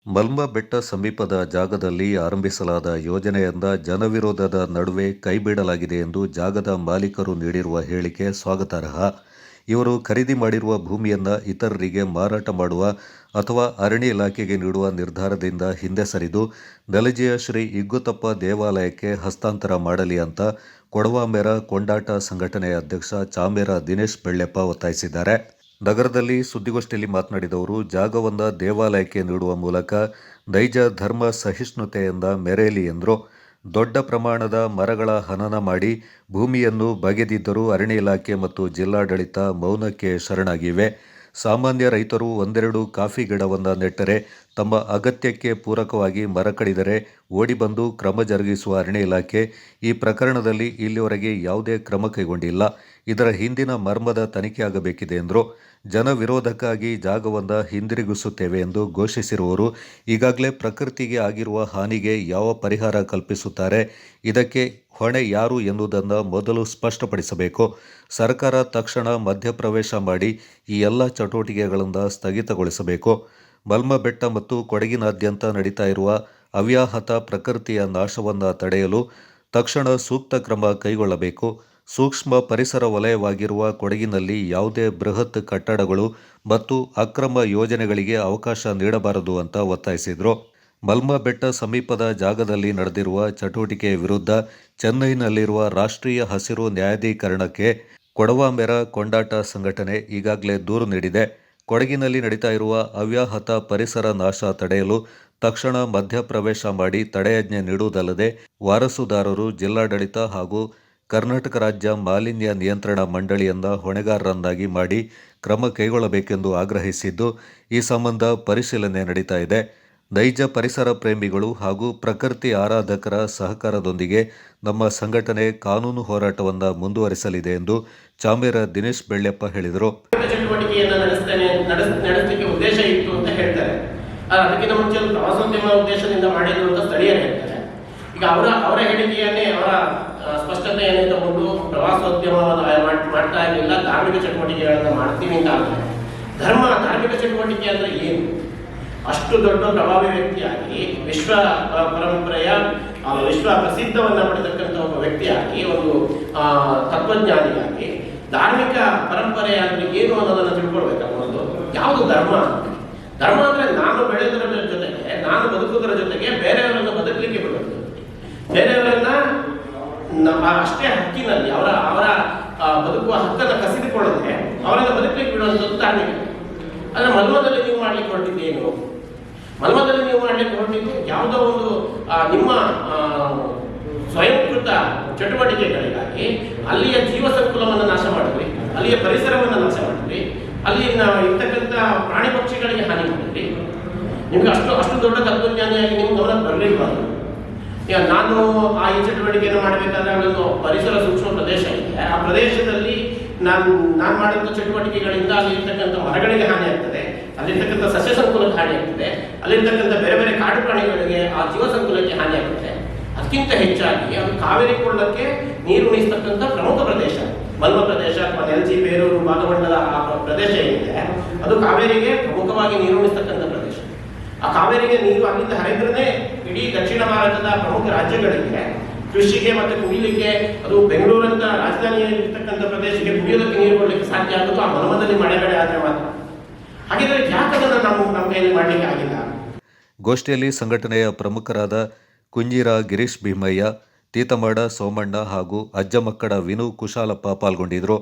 ಮಲ್ಮ ಬೆಟ್ಟ ಸಮೀಪದ ಜಾಗದಲ್ಲಿ ಆರಂಭಿಸಲಾದ ಯೋಜನೆಯಿಂದ ಜನವಿರೋಧದ ನಡುವೆ ಕೈಬಿಡಲಾಗಿದೆ ಎಂದು ಜಾಗದ ಮಾಲೀಕರು ನೀಡಿರುವ ಹೇಳಿಕೆ ಸ್ವಾಗತಾರ್ಹ. ಇವರು ಖರೀದಿ ಮಾಡಿರುವ ಭೂಮಿಯನ್ನು ಇತರರಿಗೆ ಮಾರಾಟ ಮಾಡುವ ಅಥವಾ ಅರಣ್ಯ ಇಲಾಖೆಗೆ ನೀಡುವ ನಿರ್ಧಾರದಿಂದ ಹಿಂದೆ ಸರಿದು ನೆಲಜಿಯ ಶ್ರೀ ಇಗ್ಗುತಪ್ಪ ದೇವಾಲಯಕ್ಕೆ ಹಸ್ತಾಂತರ ಮಾಡಲಿ ಅಂತ ಕೊಡವಾಮೆರ ಕೊಂಡಾಟ ಸಂಘಟನೆಯ ಅಧ್ಯಕ್ಷ ಚಾಮೇರ ದಿನೇಶ್ ಬೆಳ್ಳೆಪ್ಪ ಒತ್ತಾಯಿಸಿದ್ದಾರೆ. ನಗರದಲ್ಲಿ ಸುದ್ದಿಗೋಷ್ಠಿಯಲ್ಲಿ ಮಾತನಾಡಿದವರು, ಜಾಗವನ್ನು ದೇವಾಲಯಕ್ಕೆ ನೀಡುವ ಮೂಲಕ ನೈಜ ಧರ್ಮ ಸಹಿಷ್ಣುತೆಯಿಂದ ಮೆರೆಯಲಿ ಎಂದರು. ದೊಡ್ಡ ಪ್ರಮಾಣದ ಮರಗಳ ಹನನ ಮಾಡಿ ಭೂಮಿಯನ್ನು ಬಗೆದಿದ್ದರೂ ಅರಣ್ಯ ಇಲಾಖೆ ಮತ್ತು ಜಿಲ್ಲಾಡಳಿತ ಮೌನಕ್ಕೆ ಶರಣಾಗಿವೆ. ಸಾಮಾನ್ಯ ರೈತರು ಒಂದೆರಡು ಕಾಫಿ ಗಿಡವನ್ನು ನೆಟ್ಟರೆ, ತಮ್ಮ ಅಗತ್ಯಕ್ಕೆ ಪೂರಕವಾಗಿ ಮರ ಕಡಿದರೆ ಓಡಿ ಬಂದು ಕ್ರಮ ಜರುಗಿಸುವ ಅರಣ್ಯ ಇಲಾಖೆ ಈ ಪ್ರಕರಣದಲ್ಲಿ ಇಲ್ಲಿವರೆಗೆ ಯಾವುದೇ ಕ್ರಮ ಕೈಗೊಂಡಿಲ್ಲ. ಇದರ ಹಿಂದಿನ ಮರ್ಮದ ತನಿಖೆಯಾಗಬೇಕಿದೆ ಎಂದರು. ಜನ ವಿರೋಧಕ್ಕಾಗಿ ಜಾಗವನ್ನು ಹಿಂದಿರುಗಿಸುತ್ತೇವೆ ಎಂದು ಘೋಷಿಸಿರುವವರು ಈಗಾಗಲೇ ಪ್ರಕೃತಿಗೆ ಆಗಿರುವ ಹಾನಿಗೆ ಯಾವ ಪರಿಹಾರ ಕಲ್ಪಿಸುತ್ತಾರೆ, ಇದಕ್ಕೆ ಹೊಣೆ ಯಾರು ಎನ್ನುವುದನ್ನು ಮೊದಲು ಸ್ಪಷ್ಟಪಡಿಸಬೇಕು. ಸರ್ಕಾರ ತಕ್ಷಣ ಮಧ್ಯಪ್ರವೇಶ ಮಾಡಿ ಈ ಎಲ್ಲ ಚಟುವಟಿಕೆಗಳಿಂದ ಸ್ಥಗಿತಗೊಳಿಸಬೇಕು. ಮಲ್ಮ ಬೆಟ್ಟ ಮತ್ತು ಕೊಡಗಿನಾದ್ಯಂತ ನಡೀತಾ ಇರುವ ಅವ್ಯಾಹತ ಪ್ರಕೃತಿಯ ನಾಶವನ್ನು ತಡೆಯಲು ತಕ್ಷಣ ಸೂಕ್ತ ಕ್ರಮ ಕೈಗೊಳ್ಳಬೇಕು. ಸೂಕ್ಷ್ಮ ಪರಿಸರ ವಲಯವಾಗಿರುವ ಕೊಡಗಿನಲ್ಲಿ ಯಾವುದೇ ಬೃಹತ್ ಕಟ್ಟಡಗಳು ಮತ್ತು ಅಕ್ರಮ ಯೋಜನೆಗಳಿಗೆ ಅವಕಾಶ ನೀಡಬಾರದು ಅಂತ ಒತ್ತಾಯಿಸಿದರು. ಮಲ್ಮ ಬೆಟ್ಟ ಸಮೀಪದ ಜಾಗದಲ್ಲಿ ನಡೆದಿರುವ ಚಟುವಟಿಕೆಯ ವಿರುದ್ಧ ಚೆನ್ನೈನಲ್ಲಿರುವ ರಾಷ್ಟ್ರೀಯ ಹಸಿರು ನ್ಯಾಯಾಧೀಕರಣಕ್ಕೆ ಕೊಡವಾಮೆರ ಕೊಂಡಾಟ ಸಂಘಟನೆ ಈಗಾಗಲೇ ದೂರು ನೀಡಿದೆ. ಕೊಡಗಿನಲ್ಲಿ ನಡೀತಾ ಇರುವ ಅವ್ಯಾಹತ ಪರಿಸರ ನಾಶ ತಡೆಯಲು ತಕ್ಷಣ ಮಧ್ಯಪ್ರವೇಶ ಮಾಡಿ ತಡೆಯಾಜ್ಞೆ ನೀಡುವುದಲ್ಲದೆ ವಾರಸುದಾರರು, ಜಿಲ್ಲಾಡಳಿತ ಹಾಗೂ ಕರ್ನಾಟಕ ರಾಜ್ಯ ಮಾಲಿನ್ಯ ನಿಯಂತ್ರಣ ಮಂಡಳಿಯನ್ನು ಹೊಣೆಗಾರರನ್ನಾಗಿ ಮಾಡಿ ಕ್ರಮ ಕೈಗೊಳ್ಳಬೇಕೆಂದು ಆಗ್ರಹಿಸಿದ್ದು, ಈ ಸಂಬಂಧ ಪರಿಶೀಲನೆ ನಡೀತಾ ಇದೆ. ನೈಜ ಪರಿಸರ ಪ್ರೇಮಿಗಳು ಹಾಗೂ ಪ್ರಕೃತಿ ಆರಾಧಕರ ಸಹಕಾರದೊಂದಿಗೆ ನಮ್ಮ ಸಂಘಟನೆ ಕಾನೂನು ಹೋರಾಟವನ್ನು ಮುಂದುವರಿಸಲಿದೆ ಎಂದು ಚಾಮೇರ ದಿನೇಶ್ ಬೆಳ್ಳೆಪ್ಪ ಹೇಳಿದರು. ನಡೆಸಲಿಕ್ಕೆ ಉದ್ದೇಶ ಇತ್ತು ಅಂತ ಹೇಳ್ತಾರೆ. ಅದಕ್ಕಿಂತ ಮುಂಚೆ ಪ್ರವಾಸೋದ್ಯಮ ಉದ್ದೇಶದಿಂದ ಮಾಡಿದ್ರು ಅಂತ ಸ್ಥಳೀಯರು ಹೇಳ್ತಾರೆ. ಈಗ ಅವರ ಹೇಳಿಕೆಯನ್ನೇ, ಅವರ ಸ್ಪಷ್ಟತೆಯನ್ನೇ ತಗೊಂಡು ಪ್ರವಾಸೋದ್ಯಮವನ್ನು ಮಾಡ್ತಾ ಇರಲಿಲ್ಲ, ಧಾರ್ಮಿಕ ಚಟುವಟಿಕೆಗಳನ್ನು ಮಾಡ್ತೀವಿ ಅಂತ ಆಗ್ತದೆ. ಧಾರ್ಮಿಕ ಚಟುವಟಿಕೆ ಅಂದ್ರೆ ಏನು? ಅಷ್ಟು ದೊಡ್ಡ ಪ್ರಭಾವಿ ವ್ಯಕ್ತಿಯಾಗಿ ವಿಶ್ವ ಪರಂಪರೆಯ ವಿಶ್ವ ಪ್ರಸಿದ್ಧವನ್ನ ಪಡೆದಕ್ಕಂಥ ಒಬ್ಬ ವ್ಯಕ್ತಿಯಾಗಿ, ಒಂದು ತತ್ವಜ್ಞಾನಿಯಾಗಿ ಧಾರ್ಮಿಕ ಪರಂಪರೆ ಅಂದ್ರೆ ಏನು ಅನ್ನೋದನ್ನು ತಿಳ್ಕೊಳ್ಬೇಕಾಗೋದು. ಯಾವುದು ಧರ್ಮ? ಧರ್ಮ ಅಂದ್ರೆ ನಾನು ಬೆಳೆಯೋದರ ಜೊತೆಗೆ, ನಾನು ಬದುಕುವುದರ ಜೊತೆಗೆ ಬೇರೆಯವರನ್ನು ಬದುಕಲಿಕ್ಕೆ ಬಿಡೋದು, ಬೇರೆಯವರನ್ನ ಅಷ್ಟೇ ಹಕ್ಕಿನಲ್ಲಿ ಅವರ ಬದುಕುವ ಹಕ್ಕನ್ನು ಕಸಿದುಕೊಳ್ಳದೆ ಅವರನ್ನು ಬದುಕಲಿಕ್ಕೆ ಬಿಡುವಂಥದ್ದು ಧಾರ್ಮಿಕ. ಆದರೆ ಮಲ್ಮದಲ್ಲಿ ನೀವು ಮಾಡ್ಲಿಕ್ಕೆ ಹೊರಟಿದ್ದೇನು? ಮಲ್ಮದಲ್ಲಿ ನೀವು ಮಾಡ್ಲಿಕ್ಕೆ ಹೊರಟಿದ್ದು ಯಾವುದೋ ಒಂದು ನಿಮ್ಮ ಸ್ವಯಂಕೃತ ಚಟುವಟಿಕೆಗಳಿಗಾಗಿ ಅಲ್ಲಿಯ ಜೀವ ಸಂಕುಲವನ್ನು ನಾಶ ಮಾಡಿದ್ರಿ, ಅಲ್ಲಿಯ ಪರಿಸರವನ್ನು ನಾಶ ಮಾಡಿದ್ರಿ, ಅಲ್ಲಿ ಇರ್ತಕ್ಕಂಥ ಪ್ರಾಣಿ ಪಕ್ಷಿಗಳಿಗೆ ಹಾನಿ ಮಾಡಿದ್ರಿ. ನಿಮ್ಗೆ ಅಷ್ಟು ದೊಡ್ಡ ತತ್ವಜ್ಞಾನಿಯಾಗಿ ನಿಮ್ಗೆ ಗಮನ ಬರಲಿಲ್ಬಾರ್ದು. ಈಗ ನಾನು ಈ ಚಟುವಟಿಕೆಯನ್ನು ಮಾಡಬೇಕಾದ್ರೆ ಒಂದು ಪರಿಸರ ಸೂಕ್ಷ್ಮ ಪ್ರದೇಶ ಇದೆ. ಆ ಪ್ರದೇಶದಲ್ಲಿ ನಾನು ಮಾಡಿದ ಚಟುವಟಿಕೆಗಳಿಂದ ಅಲ್ಲಿರ್ತಕ್ಕಂಥ ಮರಗಳಿಗೆ ಹಾನಿ ಆಗ್ತದೆ, ಅಲ್ಲಿರ್ತಕ್ಕಂಥ ಸಸ್ಯ ಸಂಕುಲಕ್ಕೆ ಹಾನಿ ಆಗ್ತದೆ, ಅಲ್ಲಿರ್ತಕ್ಕಂಥ ಬೇರೆ ಬೇರೆ ಕಾಡು ಪ್ರಾಣಿಗಳಿಗೆ, ಆ ಜೀವ ಸಂಕುಲಕ್ಕೆ ಹಾನಿ ಆಗ್ತದೆ. ಅದಕ್ಕಿಂತ ಹೆಚ್ಚಾಗಿ ಅದು ಕಾವೇರಿ ಕೊಳ್ಳಕ್ಕೆ ನೀರು ಉಣಿಸ್ತಕ್ಕಂಥ ಪ್ರಮುಖ ಪ್ರದೇಶ ಮಲ್ಮ ಪ್ರದೇಶ ಅಥವಾ ನೆಲಜಿ, ಬೇರೂರು, ಭಾಗಮಂಡಲ ಆ ಪ್ರದೇಶ ಏನಿದೆ ಅದು ಕಾವೇರಿಗೆ ಪ್ರಮುಖವಾಗಿ ನೀರು ಉಣಿಸ್ತಕ್ಕಂಥ ಪ್ರದೇಶ. ಆ ಕಾವೇರಿಗೆ ನೀರು ಅಲ್ಲಿಂದ ಹರಿದ್ರೇ ಇಡೀ ದಕ್ಷಿಣ ಭಾರತದ ಪ್ರಮುಖ ರಾಜ್ಯಗಳಿಗೆ ಕೃಷಿಗೆ ಮತ್ತು ಕುಡಿಯಲಿಕ್ಕೆ, ಅದು ಬೆಂಗಳೂರಂತ ರಾಜಧಾನಿಯಲ್ಲಿರ್ತಕ್ಕಂಥ ಪ್ರದೇಶಕ್ಕೆ ಕುಡಿಯೋದಕ್ಕೆ ನೀರು ಕೊಡಲಿಕ್ಕೆ ಸಾಧ್ಯ ಆಗೋದು ಆ ಮಲ್ಮದಲ್ಲಿ ಮಳೆಗಡೆ ಆದರೆ ಮಾತ್ರ. ಹಾಗಿದ್ರೆ ಯಾಕದನ್ನು ನಮ್ಮ ಕೈಯಲ್ಲಿ ಮಾಡಲಿಕ್ಕೆ ಆಗಿಲ್ಲ? ಗೋಷ್ಠಿಯಲ್ಲಿ ಸಂಘಟನೆಯ ಪ್ರಮುಖರಾದ ಕುಂಜಿರ ಗಿರೀಶ್ ಭೀಮಯ್ಯ, ತೀತಮಾಡ ಸೋಮಣ್ಣ ಹಾಗೂ ಅಜ್ಜಮಕ್ಕಡ ವಿನು ಕುಶಾಲಪ್ಪ ಪಾಲ್ಗೊಂಡಿದ್ದರು.